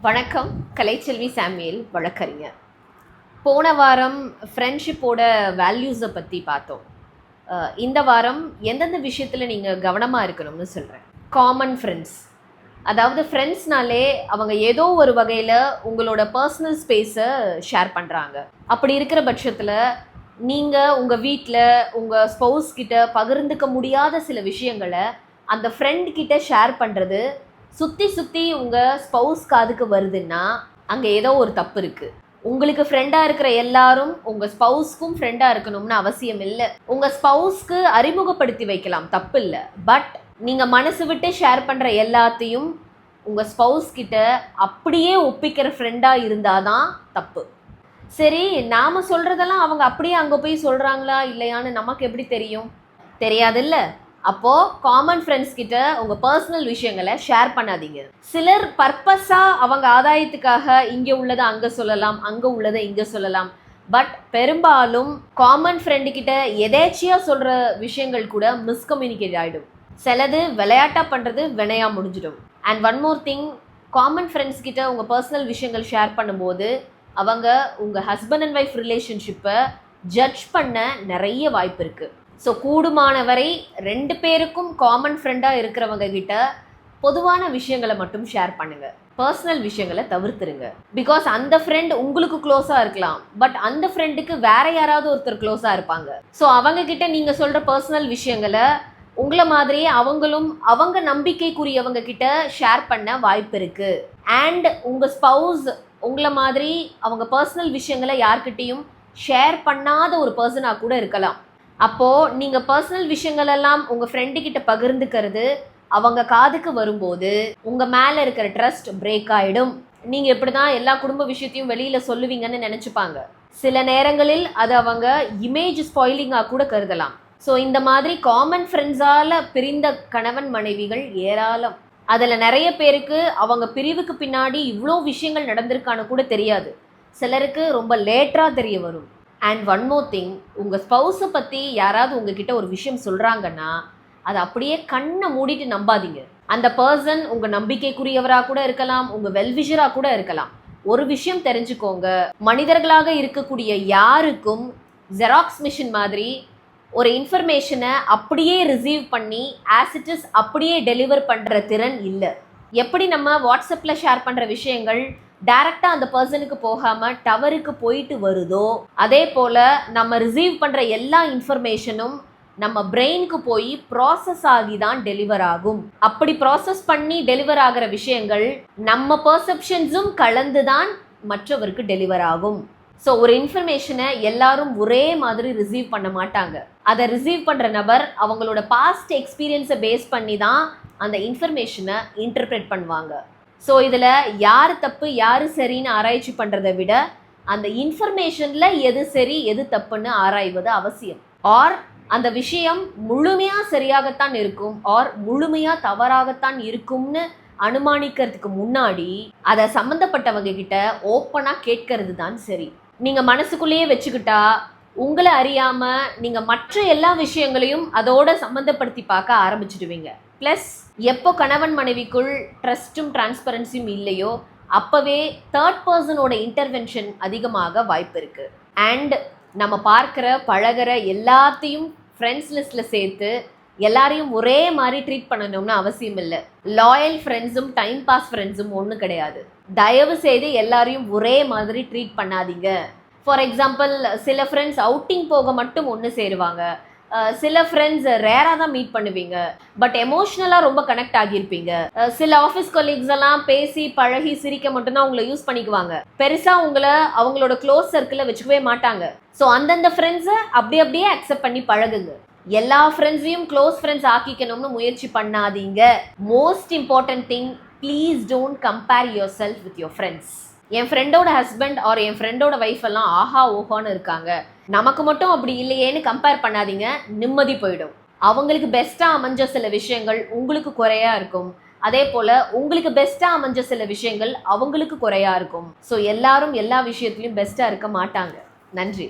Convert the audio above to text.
வணக்கம். கலைச்செல்வி சாமுவேல், வழக்கறிஞர். போன வாரம் ஃப்ரெண்ட்ஷிப்போட வேல்யூஸை பற்றி பார்த்தோம். இந்த வாரம் எந்தெந்த விஷயத்தில் நீங்கள் கவனமாக இருக்கணும்னு சொல்கிறேன். காமன் ஃப்ரெண்ட்ஸ், அதாவது ஃப்ரெண்ட்ஸ்னாலே அவங்க ஏதோ ஒரு வகையில் உங்களோட பர்சனல் ஸ்பேஸை ஷேர் பண்ணுறாங்க. அப்படி இருக்கிற பட்சத்தில் நீங்கள் உங்கள் வீட்டில் உங்கள் ஸ்பௌஸ் கிட்ட பகிர்ந்துக்க முடியாத சில விஷயங்களை அந்த ஃப்ரெண்ட் கிட்ட ஷேர் பண்ணுறது சுற்றி உங்கள் ஸ்பௌஸ் காதுக்கு வருதுன்னா அங்கே ஏதோ ஒரு தப்பு இருக்குது. உங்களுக்கு ஃப்ரெண்டாக இருக்கிற எல்லாரும் உங்கள் ஸ்பௌஸ்க்கும் ஃப்ரெண்டாக இருக்கணும்னு அவசியம் இல்லை. உங்கள் ஸ்பௌஸ்க்கு அறிமுகப்படுத்தி வைக்கலாம், தப்பு இல்லை. பட் நீங்கள் மனசு விட்டு ஷேர் பண்ணுற எல்லாத்தையும் உங்கள் ஸ்பௌஸ் கிட்ட அப்படியே ஒப்பிக்கிற ஃப்ரெண்டாக இருந்தால் தான் தப்பு. சரி, நாம் சொல்கிறதெல்லாம் அவங்க அப்படியே அங்கே போய் சொல்கிறாங்களா இல்லையான்னு நமக்கு எப்படி தெரியும்? தெரியாதுல்ல. அப்போது காமன் ஃப்ரெண்ட்ஸ் கிட்ட உங்கள் பர்சனல் விஷயங்களை ஷேர் பண்ணாதீங்க. சிலர் பர்பஸாக அவங்க ஆதாயத்துக்காக இங்கே உள்ளதை அங்கே சொல்லலாம், அங்கே உள்ளதை இங்கே சொல்லலாம். பட் பெரும்பாலும் காமன் ஃப்ரெண்டு கிட்ட எதேச்சியாக சொல்கிற விஷயங்கள் கூட மிஸ்கம்யூனிகேட் ஆகிடும். சிலது விளையாட்டாக பண்ணுறது வினையாக முடிஞ்சிடும். And one more thing, common friends கிட்ட உங்கள் பர்சனல் விஷயங்கள் ஷேர் பண்ணும்போது அவங்க உங்கள் ஹஸ்பண்ட் அண்ட் ஒய்ஃப் ரிலேஷன்ஷிப்பை ஜட்ஜ் பண்ண நிறைய வாய்ப்பு இருக்குது. ஸோ கூடுமான வரை 2 பேருக்கும் காமன் ஃப்ரெண்டாக இருக்கிறவங்க கிட்ட பொதுவான விஷயங்களை மட்டும் ஷேர் பண்ணுங்கள். பர்சனல் விஷயங்களை தவிர்த்துருங்க. பிகாஸ் அந்த ஃப்ரெண்ட் உங்களுக்கு க்ளோஸாக இருக்கலாம், பட் அந்த ஃப்ரெண்டுக்கு வேற யாராவது ஒருத்தர் க்ளோஸாக இருப்பாங்க. ஸோ அவங்க கிட்ட நீங்கள் சொல்கிற பர்சனல் விஷயங்களை உங்களை மாதிரியே அவங்களும் அவங்க நம்பிக்கைக்குரியவங்க கிட்ட ஷேர் பண்ண வாய்ப்பு இருக்குது. அண்ட் உங்கள் ஸ்பௌஸ் உங்களை மாதிரி அவங்க பர்சனல் விஷயங்களை யார்கிட்டையும் ஷேர் பண்ணாத ஒரு பர்சனாக கூட இருக்கலாம். அப்போது நீங்கள் பர்சனல் விஷயங்களெல்லாம் உங்கள் ஃப்ரெண்டு கிட்ட பகிர்ந்துக்கிறது அவங்க காதுக்கு வரும்போது உங்கள் மேலே இருக்கிற ட்ரஸ்ட் பிரேக் ஆகிடும். நீங்கள் எப்படி தான் எல்லா குடும்ப விஷயத்தையும் வெளியில் சொல்லுவீங்கன்னு நினச்சிப்பாங்க. சில நேரங்களில் அது அவங்க இமேஜ் ஸ்பாயிலிங்காக கூட கருதலாம். ஸோ இந்த மாதிரி காமன் ஃப்ரெண்ட்ஸால் பிரிந்த கணவன் மனைவிகள் ஏராளம். அதில் நிறைய பேருக்கு அவங்க பிரிவுக்கு பின்னாடி இவ்வளோ விஷயங்கள் நடந்திருக்கான்னு கூட தெரியாது. சிலருக்கு ரொம்ப லேட்டாக தெரிய வரும். அண்ட் ஒன் மோர் திங், உங்கள் ஸ்பௌஸை பற்றி யாராவது உங்ககிட்ட ஒரு விஷயம் சொல்கிறாங்கன்னா அதை அப்படியே கண்ணை மூடிட்டு நம்பாதீங்க. அந்த பர்சன் உங்கள் நம்பிக்கைக்குரியவராக கூட இருக்கலாம், உங்கள் வெல்விஷராக கூட இருக்கலாம். ஒரு விஷயம் தெரிஞ்சுக்கோங்க, மனிதர்களாக இருக்கக்கூடிய யாருக்கும் ஜெராக்ஸ் மிஷின் மாதிரி ஒரு இன்ஃபர்மேஷனை அப்படியே ரிசீவ் பண்ணி ஆஸ் இட் இஸ் அப்படியே டெலிவர் பண்ணுற திறன் இல்லை. எப்படி நம்ம வாட்ஸ்அப்பில் ஷேர் பண்ணுற விஷயங்கள் டைரக்டாக அந்த பர்சனுக்கு போகாமல் டவருக்கு போயிட்டு வருதோ, அதே போல் நம்ம ரிசீவ் பண்ணுற எல்லா இன்ஃபர்மேஷனும் நம்ம பிரெயினுக்கு போய் ப்ராசஸ் ஆகி தான் டெலிவர் ஆகும். அப்படி ப்ராசஸ் பண்ணி டெலிவர் ஆகிற விஷயங்கள் நம்ம பர்செப்ஷன்ஸும் கலந்து தான் மற்றவருக்கு டெலிவர் ஆகும். ஸோ ஒரு இன்ஃபர்மேஷனை எல்லாரும் ஒரே மாதிரி ரிசீவ் பண்ண மாட்டாங்க. அதை ரிசீவ் பண்ணுற நபர் அவங்களோட பாஸ்ட் எக்ஸ்பீரியன்ஸை பேஸ் பண்ணி தான் அந்த இன்ஃபர்மேஷனை இன்டர்பிரேட் பண்ணுவாங்க. ஸோ இதில் யார் தப்பு யார் சரின்னு ஆராய்ச்சி பண்ணுறதை விட அந்த இன்ஃபர்மேஷனில் எது சரி எது தப்புன்னு ஆராய்வது அவசியம். ஆர் அந்த விஷயம் முழுமையாக சரியாகத்தான் இருக்கும் ஆர் முழுமையாக தவறாகத்தான் இருக்கும்னு அனுமானிக்கிறதுக்கு முன்னாடி அதை சம்மந்தப்பட்டவங்க கிட்ட ஓப்பனாக கேட்கறது தான் சரி. நீங்கள் மனசுக்குள்ளேயே வச்சுக்கிட்டா உங்களை அறியாமல் நீங்கள் மற்ற எல்லா விஷயங்களையும் அதோட சம்மந்தப்படுத்தி பார்க்க ஆரம்பிச்சிடுவீங்க. ப்ளஸ் எப்போ கணவன் மனைவிக்குள் ட்ரஸ்ட்டும் டிரான்ஸ்பரன்சியும் இல்லையோ அப்போவே தேர்ட் பர்சனோட இன்டர்வென்ஷன் அதிகமாக வாய்ப்பு இருக்குது. அண்ட் நம்ம பார்க்குற பழகிற எல்லாத்தையும் ஃப்ரெண்ட்ஸ் லிஸ்ட்டில் சேர்த்து எல்லாரையும் ஒரே மாதிரி ட்ரீட் பண்ணணும்னு அவசியம் இல்லை. லாயல் ஃப்ரெண்ட்ஸும் டைம் பாஸ் ஃப்ரெண்ட்ஸும் ஒன்றும் கிடையாது. தயவு செய்து எல்லாரையும் ஒரே மாதிரி ட்ரீட் பண்ணாதீங்க. ஃபார் எக்ஸாம்பிள், சில ஃப்ரெண்ட்ஸ் அவுட்டிங் போக மட்டும் ஒன்று சேருவாங்க, சில ஃப்ரெண்ட்ஸ் ரேராக தான் மீட் பண்ணுவீங்க, பட் எமோஷ்னலாக ரொம்ப கனெக்ட் ஆகியிருப்பீங்க. சில ஆஃபீஸ் கொலீக்ஸ் எல்லாம் பேசி பழகி சிரிக்க மட்டும்தான் உங்களை யூஸ் பண்ணிக்குவாங்க. பெருசாக உங்களை அவங்களோட க்ளோஸ் சர்க்கிளில் வச்சுக்கவே மாட்டாங்க. ஸோ அந்தந்த ஃப்ரெண்ட்ஸை அப்படியே அக்செப்ட் பண்ணி பழகுங்க. எல்லா ஃப்ரெண்ட்ஸையும் க்ளோஸ் ஃப்ரெண்ட்ஸ் ஆக்கிக்கணும்னு முயற்சி பண்ணாதீங்க. Most important thing, please don't compare yourself with your friends. என் ஃப்ரெண்டோட ஹஸ்பண்ட் ஆர் என் ஃப்ரெண்டோட ஒய்ஃப் எல்லாம் ஆஹா ஓஹான்னு இருக்காங்க, நமக்கு மட்டும் அப்படி இல்லையேன்னு கம்பேர் பண்ணாதீங்க. நிம்மதி போயிடும். அவங்களுக்கு பெஸ்ட்டாக அமைஞ்ச சில விஷயங்கள் உங்களுக்கு குறையா இருக்கும், அதே போல் உங்களுக்கு பெஸ்ட்டாக அமைஞ்ச சில விஷயங்கள் அவங்களுக்கு குறையா இருக்கும். ஸோ எல்லாரும் எல்லா விஷயத்துலையும் பெஸ்ட்டாக இருக்க மாட்டாங்க. நன்றி.